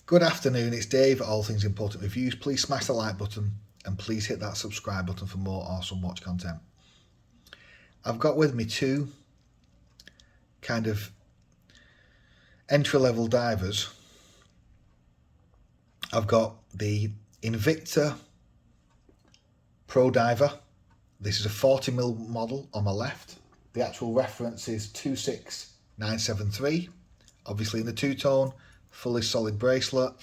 Good afternoon, it's Dave at All Things Important Reviews. Please smash the like button and please hit that subscribe button for more awesome watch content. I've got with me two kind of entry-level divers. I've got the Invicta Pro Diver. This is a 40mm model on my left. The actual reference is 26973. Obviously in the two-tone, fully solid bracelet.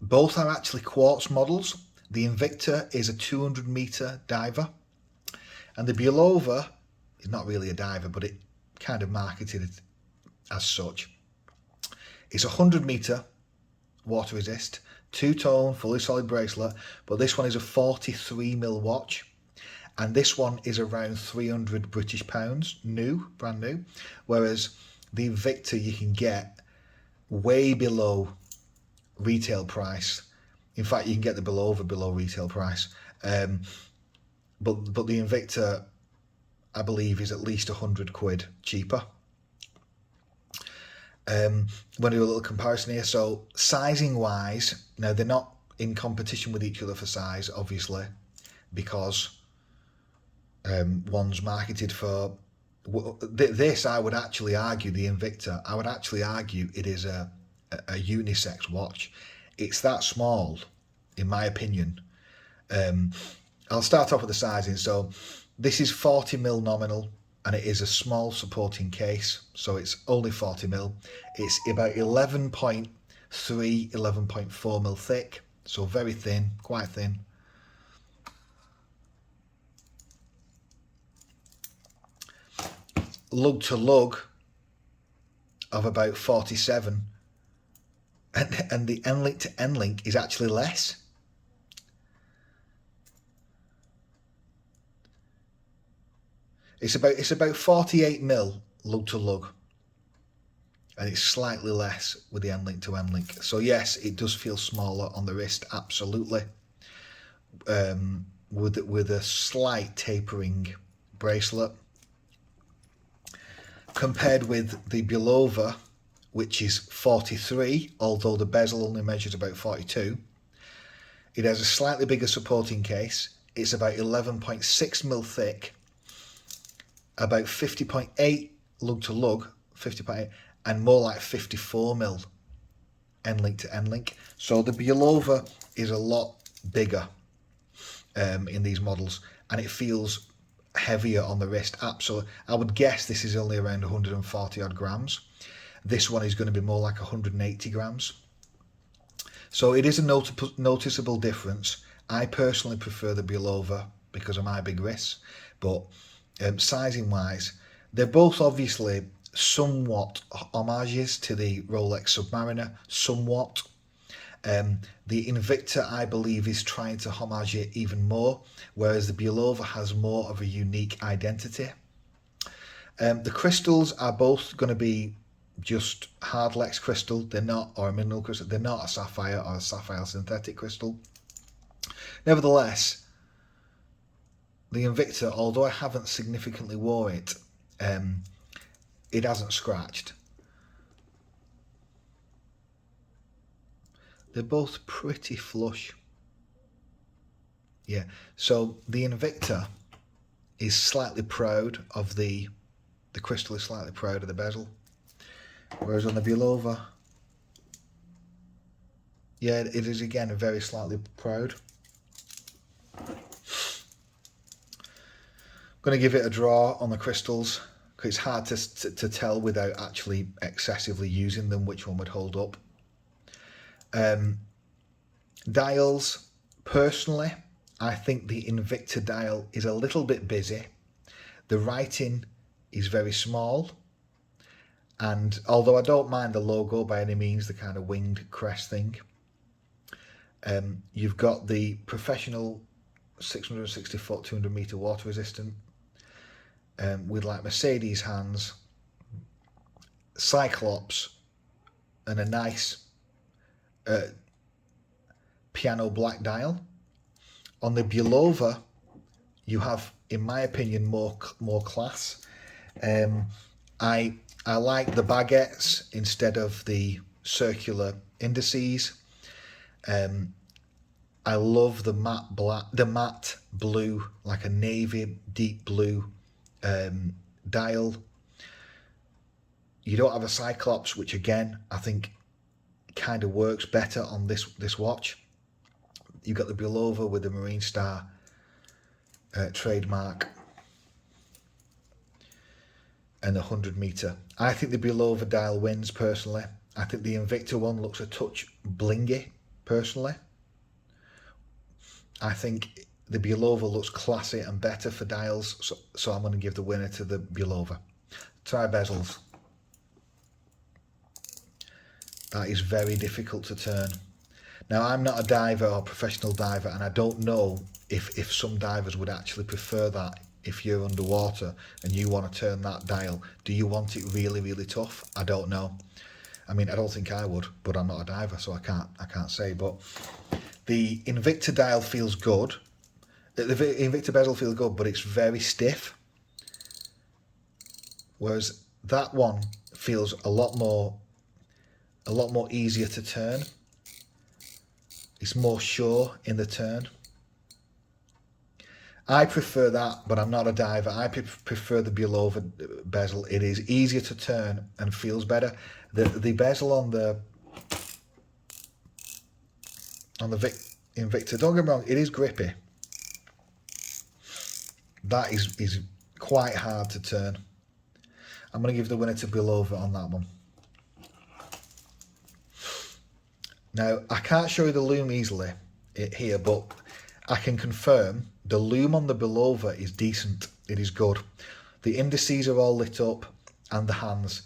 Both are actually quartz models. The Invicta is a 200-meter diver, and the Bulova is not really a diver, but it kind of marketed it as such. It's a 100-meter water resist, two-tone, fully solid bracelet, but this one is a 43mm watch, and this one is around 300 British pounds, brand new, whereas the Invicta you can get way below retail price. In fact, you can get the Bulova below retail price. But the Invicta, I believe, is at least 100 quid cheaper. When I do a little comparison here, so sizing wise, now they're not in competition with each other for size, obviously, because one's marketed for this. I would actually argue the Invicta, I would actually argue it is a unisex watch. It's that small, in my opinion. I'll start off with the sizing. So this is 40mm nominal, and it is a small supporting case, so it's only 40mm. It's about 11.3, 11.4mm thick, so very thin, quite thin. Lug to lug of about 47, and the end link to end link is actually less. It's about 48mm lug to lug, and it's slightly less with the end link to end link. So yes, it does feel smaller on the wrist, absolutely, with a slight tapering bracelet. Compared with the Bulova, which is 43, although the bezel only measures about 42. It has a slightly bigger supporting case. It's about 11.6mm thick, about 50.8 lug to lug, 50.8, and more like 54mm end link to end link. So the Bulova is a lot bigger in these models, and it feels heavier on the wrist. Absolutely, I would guess this is only around 140 odd grams. This one is going to be more like 180 grams. So it is a noticeable difference. I personally prefer the Bulova because of my big wrists, but sizing wise, they're both obviously somewhat homages to the Rolex Submariner, somewhat. The Invicta, I believe, is trying to homage it even more, whereas the Bulova has more of a unique identity. The crystals are both going to be just hardlex crystal. They're not, or a mineral crystal. They're not a sapphire or a sapphire synthetic crystal. Nevertheless, the Invicta, although I haven't significantly wore it, it hasn't scratched. They're both pretty flush. Yeah, so the Invicta is slightly proud of the crystal is slightly proud of the bezel. Whereas on the Bulova, yeah, it is again very slightly proud. I'm going to give it a draw on the crystals, because it's hard to tell without actually excessively using them which one would hold up. Dials, personally, I think the Invicta dial is a little bit busy. The writing is very small, and although I don't mind the logo by any means, the kind of winged crest thing, you've got the professional 660 foot 200 meter water resistant with like Mercedes hands, Cyclops, and a nice piano black dial. On the Bulova, you have, in my opinion, more class. I like the baguettes instead of the circular indices. I love the matte black, the matte blue, like a navy deep blue dial. You don't have a Cyclops, which again I think kind of works better on this watch. You've got the Bulova with the Marine Star trademark and the 100 meter. I think the Bulova dial wins personally. I think the Invicta one looks a touch blingy personally. I think the Bulova looks classy and better for dials, so I'm going to give the winner to the Bulova. Try bezels. That is very difficult to turn. Now, I'm not a diver or professional diver, and I don't know if some divers would actually prefer that. If you're underwater and you want to turn that dial, do you want it really, really tough? I don't know. I mean, I don't think I would, but I'm not a diver, so I can't say. But the Invicta dial feels good. The Invicta bezel feels good, but it's very stiff. Whereas that one feels a lot more easier to turn. It's more sure in the turn. I prefer that, but I'm not a diver. I prefer the Bulova bezel. It is easier to turn and feels better. The bezel on the Invicta, don't get me wrong, it is grippy. That is quite hard to turn. I'm going to give the winner to Bulova on that one. Now, I can't show you the lume easily here, but I can confirm the lume on the Bulova is decent. It is good. The indices are all lit up and the hands.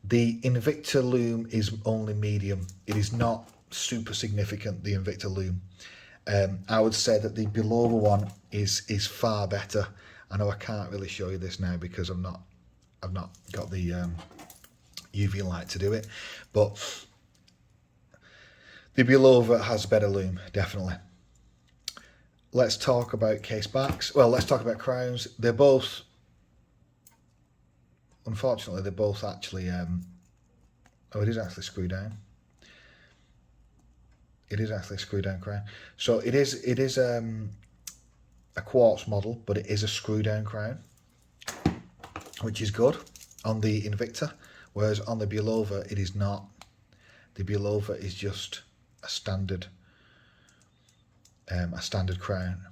The Invicta lume is only medium. It is not super significant, the Invicta lume. I would say that the Bulova one is far better. I know I can't really show you this now because I've not got the UV light to do it, but the Bulova has better lume, definitely. Let's talk about case backs. Well, let's talk about crowns. They're both, unfortunately, they're both actually, oh, it is actually screw down. It is actually a screw down crown. So it is a quartz model, but it is a screw down crown, which is good on the Invicta, whereas on the Bulova it is not. The Bulova is just a standard crown.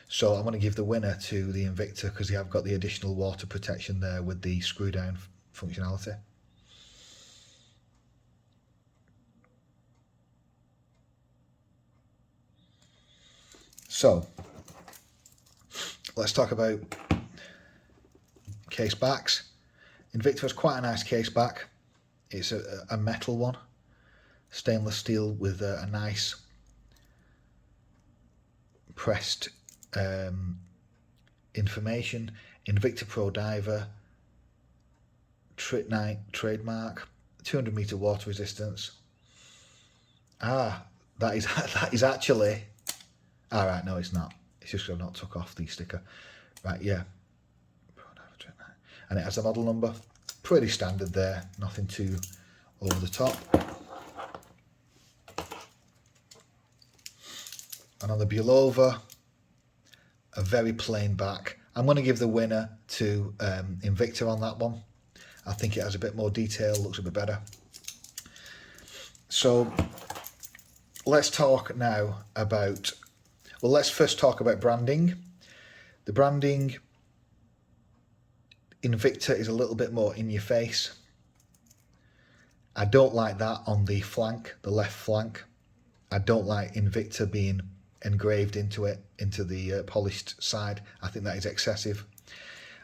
So I'm going to give the winner to the Invicta because they have got the additional water protection there with the screw down functionality. So let's talk about case backs. Invicta has quite a nice case back. It's a metal one, stainless steel with a nice pressed information. Invicta Pro Diver, Trit Night trademark, 200 meter water resistance. That is actually. All right, no, it's not. It's just I've not took off the sticker. Right, yeah. And it has a model number. Pretty standard there. Nothing too over the top. And on the Bulova, a very plain back. I'm going to give the winner to Invicta on that one. I think it has a bit more detail, looks a bit better. So let's talk now about, well, let's first talk about branding. The branding, Invicta is a little bit more in your face. I don't like that on the flank, the left flank. I don't like Invicta being engraved into it, into the polished side. I think that is excessive.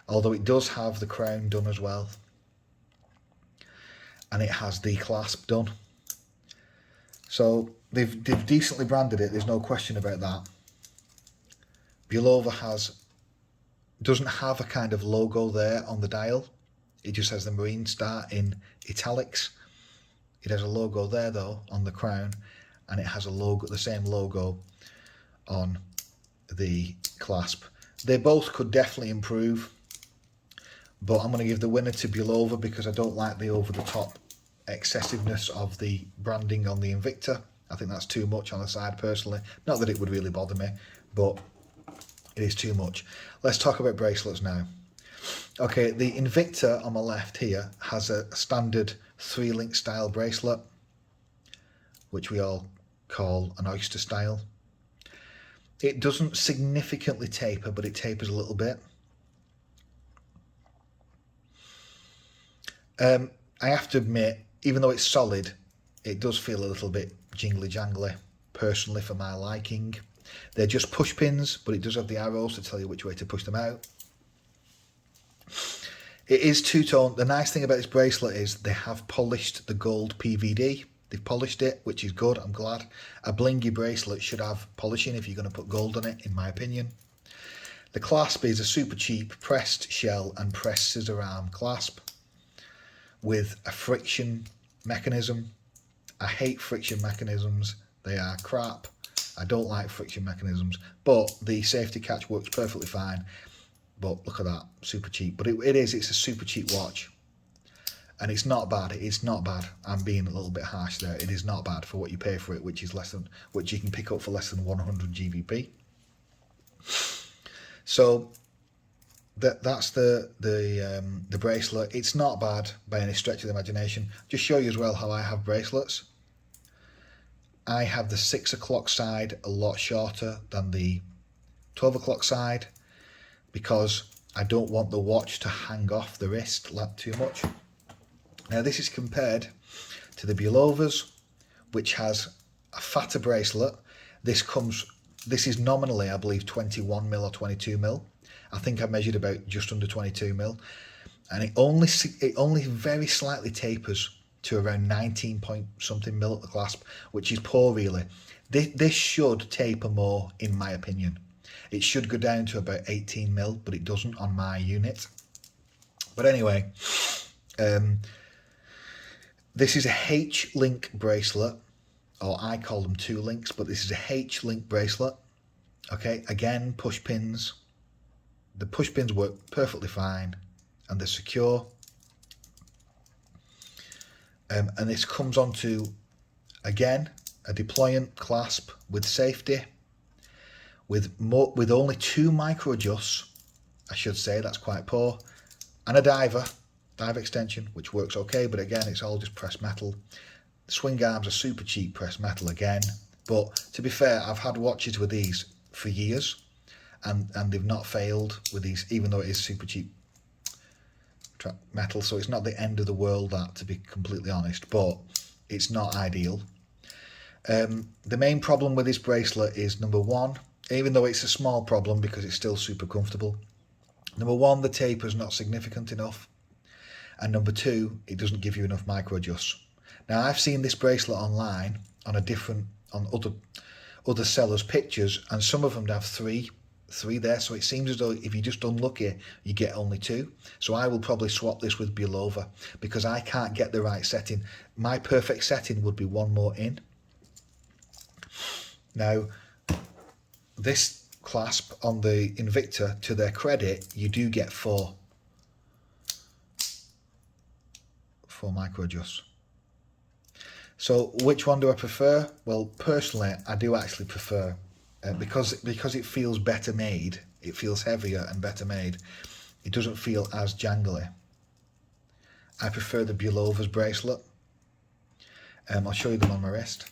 Although it does have the crown done as well. And it has the clasp done. So they've decently branded it, there's no question about that. Bulova doesn't have a kind of logo there on the dial. It just has the Marine Star in italics. It has a logo there though on the crown, and it has a logo, the same logo on the clasp. They both could definitely improve, but I'm going to give the winner to Bulova because I don't like the over the top excessiveness of the branding on the Invicta. I think that's too much on the side personally. Not that it would really bother me, but it is too much. Let's talk about bracelets now. Okay, the Invicta on my left here has a standard 3-link style bracelet, which we all call an oyster style. It doesn't significantly taper, but it tapers a little bit. I have to admit, even though it's solid, it does feel a little bit jingly jangly, personally, for my liking. They're just push pins, but it does have the arrows to tell you which way to push them out. It is two-tone. The nice thing about this bracelet is they have polished the gold PVD. They've polished it, which is good, I'm glad. A blingy bracelet should have polishing if you're going to put gold on it, in my opinion. The clasp is a super cheap pressed shell and pressed scissor arm clasp with a friction mechanism. I hate friction mechanisms. They are crap. I don't like friction mechanisms, but the safety catch works perfectly fine. But look at that, super cheap. But it's a super cheap watch. And it's not bad. It's not bad. I'm being a little bit harsh there. It is not bad for what you pay for it, which you can pick up for less than 100 GBP. So that's the bracelet. It's not bad by any stretch of the imagination. Just show you as well how I have bracelets. I have the 6 o'clock side a lot shorter than the 12 o'clock side because I don't want the watch to hang off the wrist too much. Now this is compared to the Bulovas, which has a fatter bracelet. This is nominally, I believe, 21mm or 22mm. I think I measured about just under 22mm, and it only very slightly tapers to around 19 point something mil at the clasp, which is poor really. This should taper more, in my opinion. It should go down to about 18mm, but it doesn't on my unit. But anyway, this is a H-link bracelet, or I call them 2 links, but this is a H-link bracelet. Okay, again, push pins. The push pins work perfectly fine, and they're secure. And this comes onto, again, a deployant clasp with safety, with only 2 micro adjusts, I should say, that's quite poor, and a dive extension, which works okay, but again, it's all just pressed metal. The swing arms are super cheap pressed metal again, but to be fair, I've had watches with these for years, and they've not failed with these, even though it is super cheap metal, so it's not the end of the world, that, to be completely honest, but it's not ideal. The main problem with this bracelet is, number one, even though it's a small problem because it's still super comfortable, number one, the taper's not significant enough, and number two, it doesn't give you enough micro adjusts. Now, I've seen this bracelet online on other sellers' pictures, and some of them have three there, so it seems as though if you're just unlucky, you get only 2. So I will probably swap this with Bulova because I can't get the right setting. My perfect setting would be 1 more in. Now, this clasp on the Invicta, to their credit, you do get 4 micro adjusts. So which one do I prefer? Well, personally, I do actually prefer, because it feels better made, it feels heavier and better made, it doesn't feel as jangly. I prefer the Bulova's bracelet. I'll show you them on my wrist.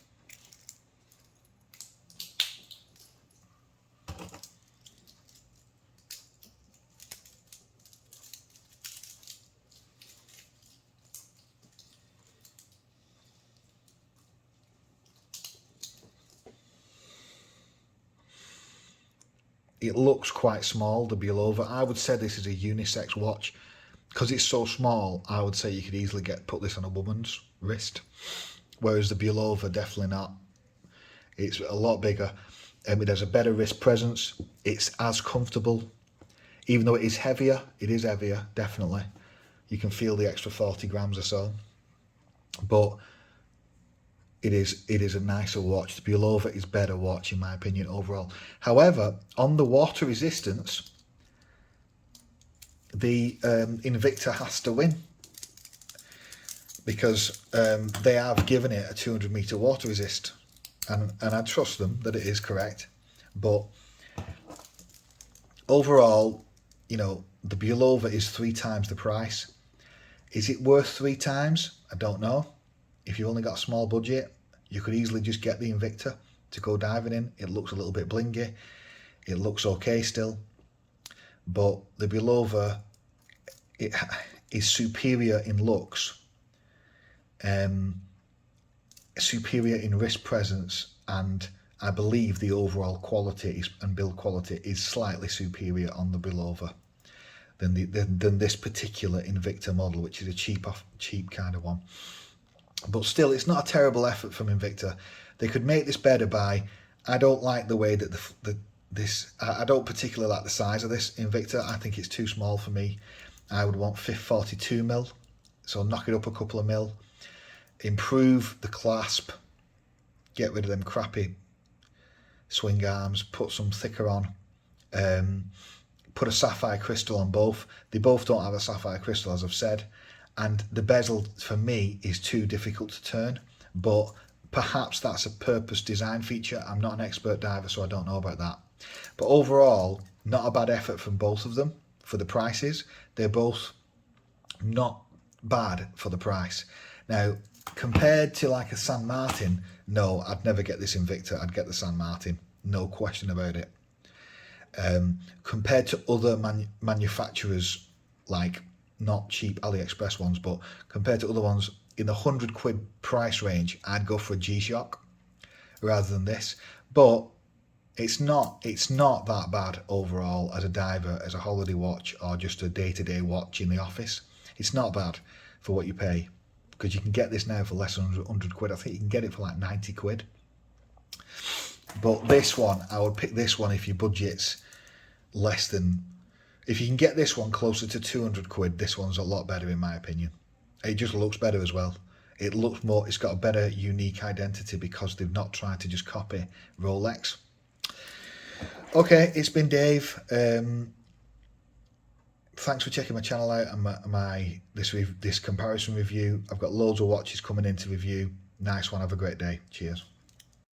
It looks quite small, the Bulova. I would say this is a unisex watch. Because it's so small, I would say you could easily put this on a woman's wrist. Whereas the Bulova, definitely not. It's a lot bigger. It has a better wrist presence. It's as comfortable. Even though it is heavier, definitely. You can feel the extra 40 grams or so. But it is a nicer watch. The Bulova is better watch in my opinion overall. However, on the water resistance, the Invicta has to win. because they have given it a 200 meter water resist, and I trust them that it is correct. But overall, you know, the Bulova is 3 times the price. Is it worth 3 times? I don't know. If you only got a small budget, you could easily just get the Invicta to go diving in. It looks a little bit blingy. It looks okay still. But the Bulova, it is superior in looks, superior in wrist presence, and I believe the overall quality and build quality is slightly superior on the Bulova than this particular Invicta model, which is a cheap kind of one. But still, it's not a terrible effort from Invicta. They could make this better by, I don't like the way that I don't particularly like the size of this Invicta. I think it's too small for me. I would want 42mm, so knock it up a couple of mil. Improve the clasp, get rid of them crappy swing arms, put some thicker on, put a sapphire crystal on both. They both don't have a sapphire crystal, as I've said, and the bezel for me is too difficult to turn, but perhaps that's a purpose design feature. I'm not an expert diver, so I don't know about that. But overall, not a bad effort from both of them for the prices. They're both not bad for the price. Now, compared to like a San Martin, no, I'd never get this Invicta. I'd get the San Martin, no question about it. Compared to other manufacturers, like not cheap AliExpress ones, but compared to other ones in the £100 price range, I'd go for a G-Shock rather than this. But it's not that bad overall as a diver, as a holiday watch, or just a day-to-day watch in the office. It's not bad for what you pay, because you can get this now for less than £100. I think you can get it for like £90. But this one, I would pick this one if your budget's less than, if you can get this one closer to £200, this one's a lot better in my opinion. It just looks better as well. It looks more, it's got a better unique identity because they've not tried to just copy Rolex. Okay, it's been Dave. Thanks for checking my channel out and this comparison review. I've got loads of watches coming in to review. Nice one. Have a great day. Cheers.